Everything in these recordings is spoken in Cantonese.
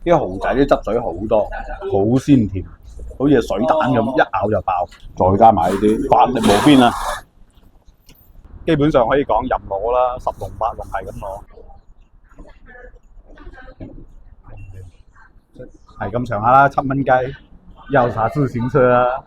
啲蠔仔啲汁水好多，好鮮甜，好似水蛋咁，一咬就爆。再加埋呢啲法力無邊啊！基本上可以講任攞啦，十龍八龍係咁攞，係咁上下啦，7蚊雞，要啥自行車啊！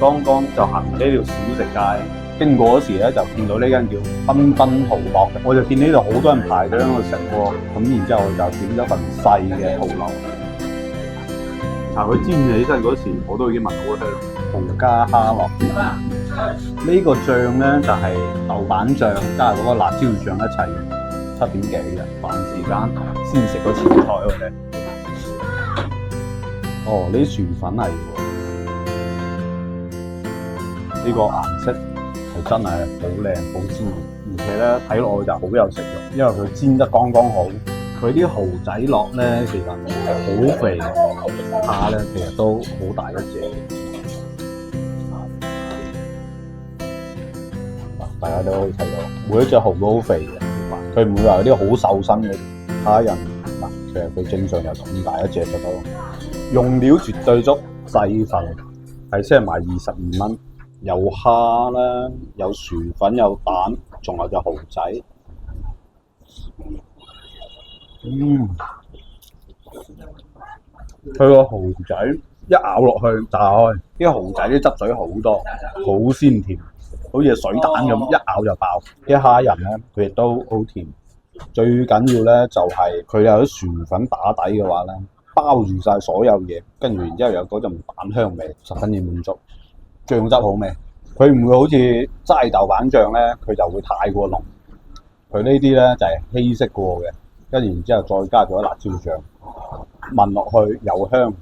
剛剛就行呢條小食街，經過嗰時咧就見到呢間叫繽紛蠔烙，我就見呢度好多人排隊喺度食喎，咁然之後我就點咗份細嘅蠔烙。查佢煎起身嗰時，我都已經聞好香，蠔加蝦落邊。呢個醬咧就係豆瓣醬加嗰個辣椒醬一齊嘅，7點幾嘅飯時間先食個前菜嘅。哦，呢啲薯粉嚟喎。呢個顏色係真係好靚好鮮，而且咧睇落去就好有食欲，因為佢煎得剛剛好。佢啲蠔仔烙咧其實好肥，蝦咧其實都好大一隻。大家都可以睇到，每一隻蠔都好肥嘅，佢唔會話有啲好瘦身嘅蝦仁。嗱，其實佢正常就咁大一隻就得咯。用料絕對足，細份係先係賣22蚊。有蝦啦，有薯粉，有蛋，仲有隻蠔仔。佢個蠔仔一咬落去炸開，啲蠔仔啲汁水好多，好鮮甜，好似水蛋咁，一咬就爆。啲蝦仁咧，佢亦都好甜。最緊要咧就係佢有啲薯粉打底嘅話咧，包住晒所有嘢，跟住然之後有嗰陣蛋香味，十分之滿足。醬汁好味，佢唔會好似齋豆瓣醬咧，佢就會太過濃。佢呢啲咧就係稀釋過嘅，跟住然之後再加咗辣椒醬，聞落去又香。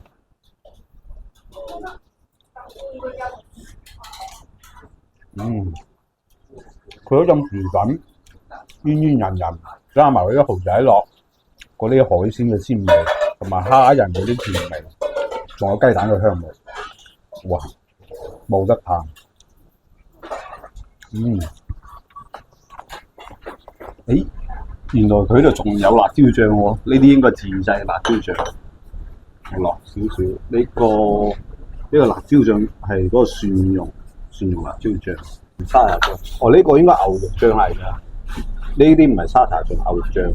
佢嗰種薯粉煙煙韌韌，加埋佢啲蠔仔烙，嗰啲海鮮嘅鮮味，同埋蝦仁嗰啲甜味，仲有雞蛋嘅香味，哇！冇得彈。原來佢度仲有辣椒醬喎，呢啲應該自製辣椒醬。我落少少呢個辣椒醬係嗰個蒜蓉辣椒醬，沙茶醬。哦，呢個應該牛肉醬嚟㗎，呢啲唔係沙茶醬，牛肉醬。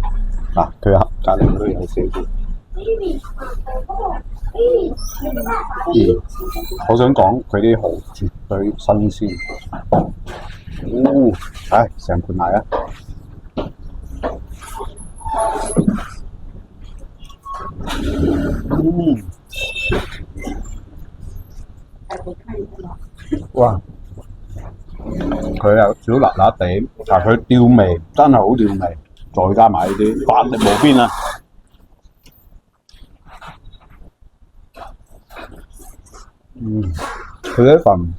嗱，佢隔離都有寫住我想講佢啲蠔絕對新鮮。唉，成盤嚟啊！哇！佢有少辣辣地，但係佢吊味真係好吊味，再加埋呢啲法力無邊啊！佢呢份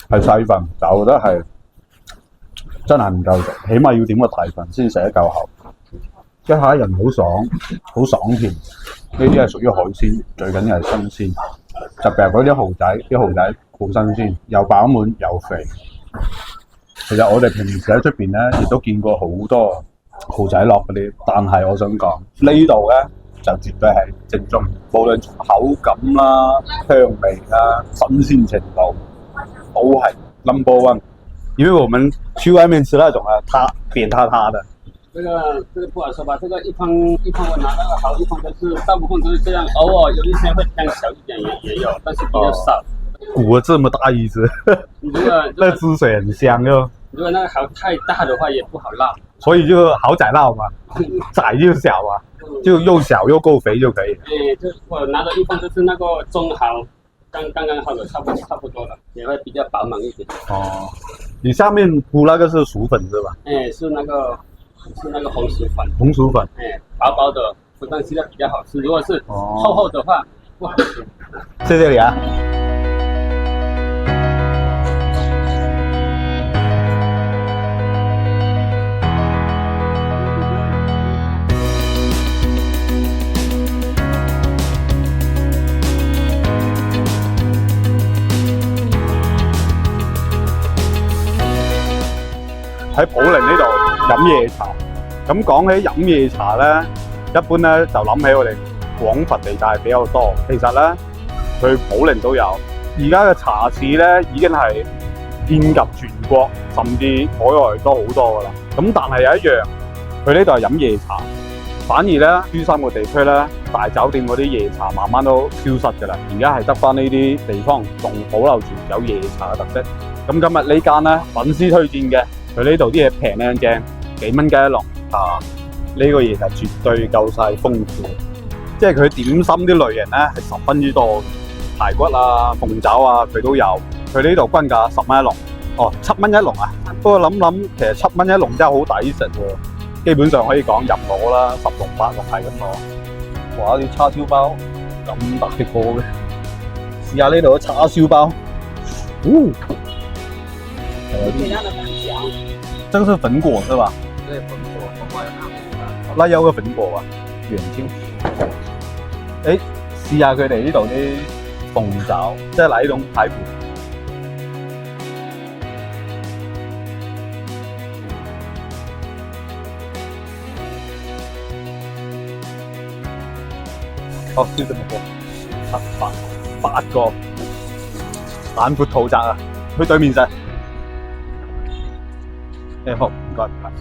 係細份，但我覺得係真係唔夠食，起碼要點個大份先食得夠口。一下人好爽，好爽甜。呢啲係屬於海鮮，最緊要係新鮮。特別係嗰啲蠔仔，啲蠔仔好新鮮，又飽滿又肥。其實我哋平時喺出邊咧，亦都見過好多蠔仔落嗰啲，但係我想講呢度咧就絕對係正宗，無論從口感啦、香味啦、新鮮程度都係 number one。因為我們去外面吃那種啊，塌扁塌塌的。这个不好说吧，这个一方我拿那个好，一方都是大部分都是这样，偶尔有一些会偏小一点也有，但是比较少。鼓了这么大一只，那汁水很香哟。如果那个蚝太大的话也不好捞，所以就蚝仔捞嘛，仔就小啊，就又小又够肥就可以。就我拿的一方就是那个中蚝，刚刚好的，差不多了，也会比较饱满一点。哦，你下面铺那个是薯粉是吧？是那个红薯粉。红薯粉。薄薄的，不但吃的比较好吃，如果是厚厚的话不好吃。谢谢你啊。喺寶靈呢度飲夜茶，咁講起飲夜茶咧，一般咧就諗起我哋廣佛地帶比較多。其實咧，佢寶靈都有。而家嘅茶市咧已經係遍及全國，甚至海外都好多噶啦。咁但係有一樣，佢呢度係飲夜茶，反而咧珠三角地區咧大酒店嗰啲夜茶慢慢都消失㗎啦。而家係得翻呢啲地方仲保留住有夜茶嘅特色。咁今日呢間咧粉絲推薦嘅。佢呢度啲嘢平靚正，幾蚊雞一籠啊！呢個嘢就絕對夠晒豐富，即係佢點心啲類型咧係十分之多，排骨啊、鳳爪啊佢都有。佢呢度均價10蚊一籠，哦7蚊一籠啊！不過諗其實7蚊一籠真係好抵食喎，基本上可以講任攞啦，10籠8籠係咁攞。哇！啲叉燒包咁特別貨嘅，試下呢度嘅叉燒包，這個是粉果是吧？對，粉果，那有個粉果啊，元宵。誒，試下佢哋呢度啲鳳爪，即係呢種排骨。哦，就這麼多，8個，眼闊肚窄啊！去對面食。好，唔該，唔該。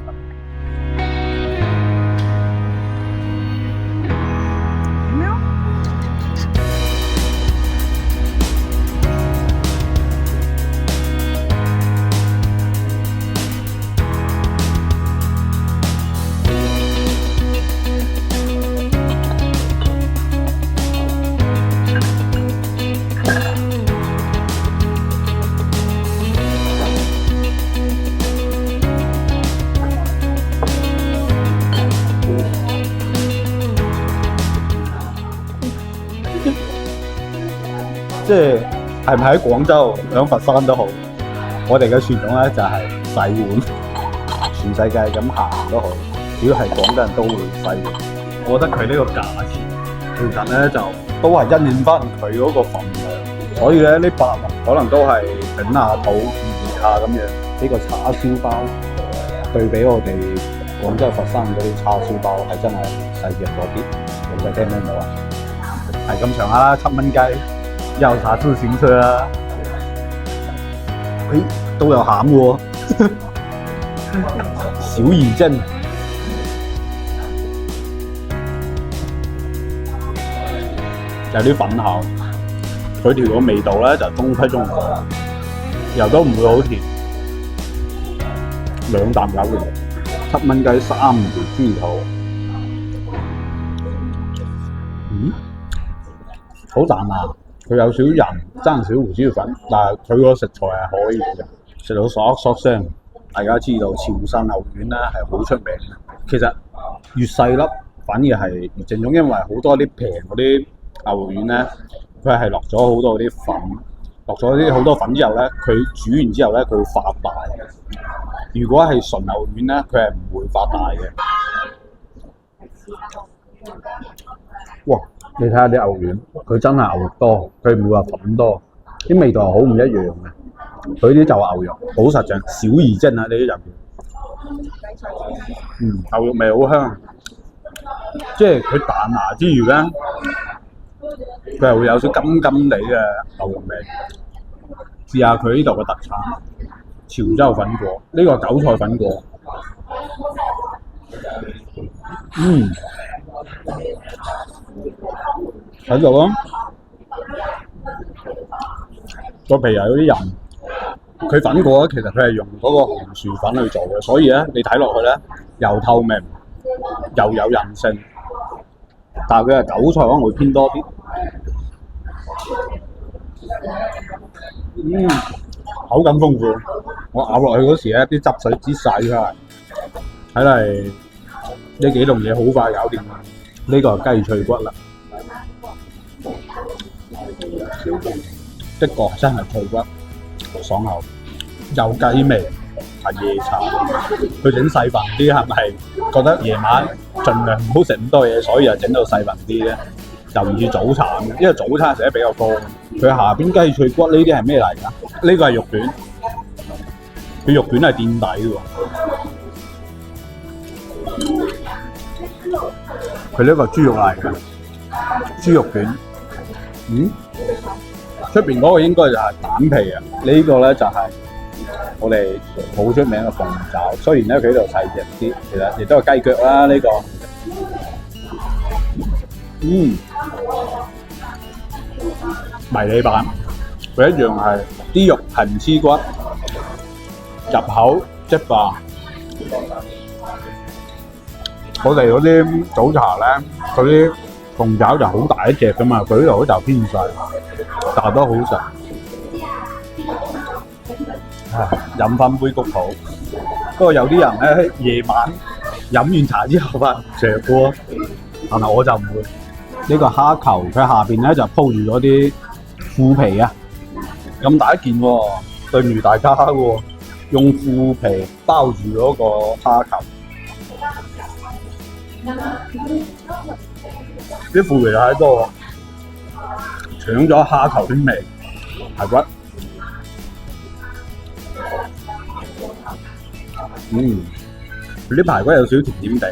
即係唔係喺廣州、響佛山都好，我哋嘅傳統咧就係洗碗，全世界咁行都好，只要係廣州人都會洗碗。我覺得佢呢個價錢其實咧就都係因應翻佢嗰個份量，所以咧呢8籠可能都係頂下肚2下咁樣。呢個叉燒包對比我哋廣州佛山嗰啲叉燒包係真係細隻咗啲，你哋聽唔聽到啊？係咁上下啦，7蚊雞。又查自行車啊！都有餡喎，小兒精。有啲粉口，佢條個味道咧就中規中矩，又都唔會好甜。兩啖搞掂，7蚊雞3條豬肚，好彈牙，佢有少鹽，爭少胡椒粉，但係佢個食材係可以嘅，食到嗦嗦聲。大家知道潮汕牛丸咧係好出名嘅，其實越細粒反而係越正宗，因為好多啲平嗰啲牛丸咧，佢係落咗好多啲粉，落咗啲好多粉之後咧，佢煮完之後咧，佢會發大。如果係純牛丸咧，佢係唔會發大嘅。哇！你睇下啲牛丸，佢真係牛肉多，佢唔會話粉多，啲味道係好唔一樣嘅。佢啲就牛肉，好實淨，小而精啊！呢啲就牛肉味好香，即係佢彈牙之餘咧，佢係會有少甘甘地嘅牛肉味。試下佢呢度嘅特產潮州粉果，呢個韭菜粉果，喺度咯，個皮又有啲韌。佢粉果咧，其實佢係用嗰個紅薯粉去做嘅，所以咧你睇落去咧又透明又有韌性，但係佢嘅韭菜可能會偏多啲。口感豐富，我咬落去嗰時咧啲汁水擠晒出嚟，睇嚟呢幾樣嘢好快搞掂啦。呢個係雞脆骨啦，的確真係脆骨。爽口，有雞味，係夜茶。佢整細份啲，係咪覺得夜晚盡量唔好食咁多嘢，所以就整到細份啲咧？就唔似早餐嘅，因為早餐食得比較多。佢下邊雞脆骨呢啲係咩嚟㗎？呢個係肉卷，佢肉卷係墊底喎。佢呢個豬肉嚟㗎，豬肉卷。出邊嗰個應該就係蛋皮啊，呢個咧就係我哋好出名嘅鳳爪。雖然咧佢呢度細隻啲，其實亦都係雞腳啦。呢個迷你版，佢一樣係啲肉係唔黐骨，入口即化。我哋嗰啲早茶咧，嗰啲鳳爪就好大一隻噶嘛，佢呢度嗰就偏細。但係都好食，飲翻杯谷普。不過有啲人咧夜晚飲完茶之後發蛇鍋，但係我就唔會。呢個蝦球佢下邊咧就鋪住咗啲腐皮啊，咁大一件喎，對唔住大家喎，用腐皮包住嗰個蝦球。啲腐皮太多。搶咗蝦球啲味，排骨，佢啲排骨有少甜甜地，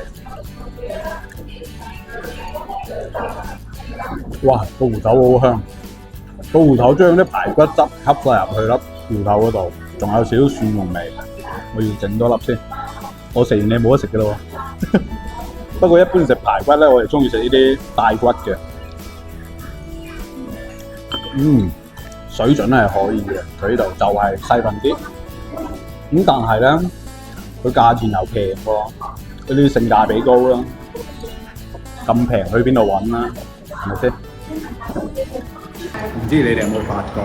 哇！個芋頭好香，個芋頭將啲排骨汁吸晒入去粒芋頭嗰度，仲有少少蒜蓉味，我要整多粒先。我食完你冇得食㗎咯喎，不過一般食排骨咧，我哋中意食呢啲帶骨嘅。水準係可以嘅，佢呢度就係細份啲，咁但係咧，佢價錢又平喎，嗰啲性價比高啦，咁平去邊度揾啦？係咪先？唔知你哋有冇發覺，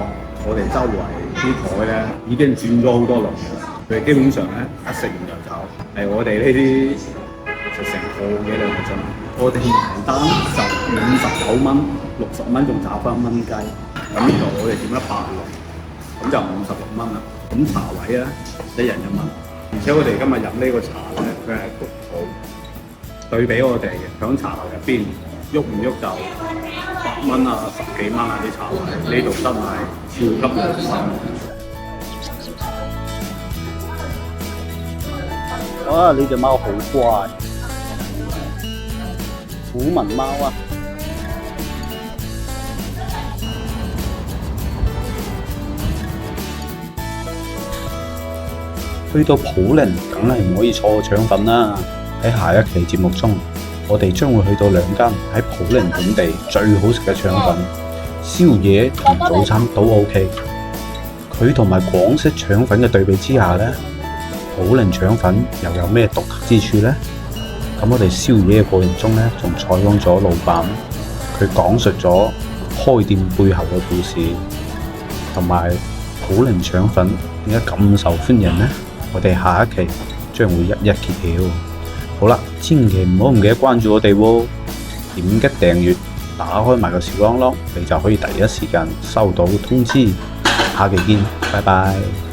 我哋周圍啲台咧已經轉咗好多輪，佢哋基本上咧一食完就走，係我哋呢啲食成個幾兩個鐘，我哋埋單就59蚊，60蚊仲炒翻1蚊雞。咁呢度我哋點160，咁就56蚊啦。咁茶位咧1人1蚊，而且我哋今日飲呢個茶咧，佢係焗好，對比我哋響茶樓入邊喐唔喐就8蚊啊、10幾蚊啊啲茶位，呢度真係超級良心。哇！呢隻貓好乖，虎紋貓啊！去到普寧，梗係唔可以錯過腸粉啦！喺下一期節目中，我哋將會去到兩間喺普寧本地最好食嘅腸粉，宵夜同早餐都 OK。佢同埋廣式腸粉嘅對比之下呢，普寧腸粉又有咩獨特之處呢？咁我哋宵夜嘅過程中呢，仲採訪咗老闆，佢講述咗開店背後嘅故事，同埋普寧腸粉點解咁受歡迎呢？我哋下一期將會一一揭曉。好啦，千祈唔好唔記得關注我哋喎，點擊訂閱，打開埋個小鈴鐺，你就可以第一時間收到通知。下期見，拜拜。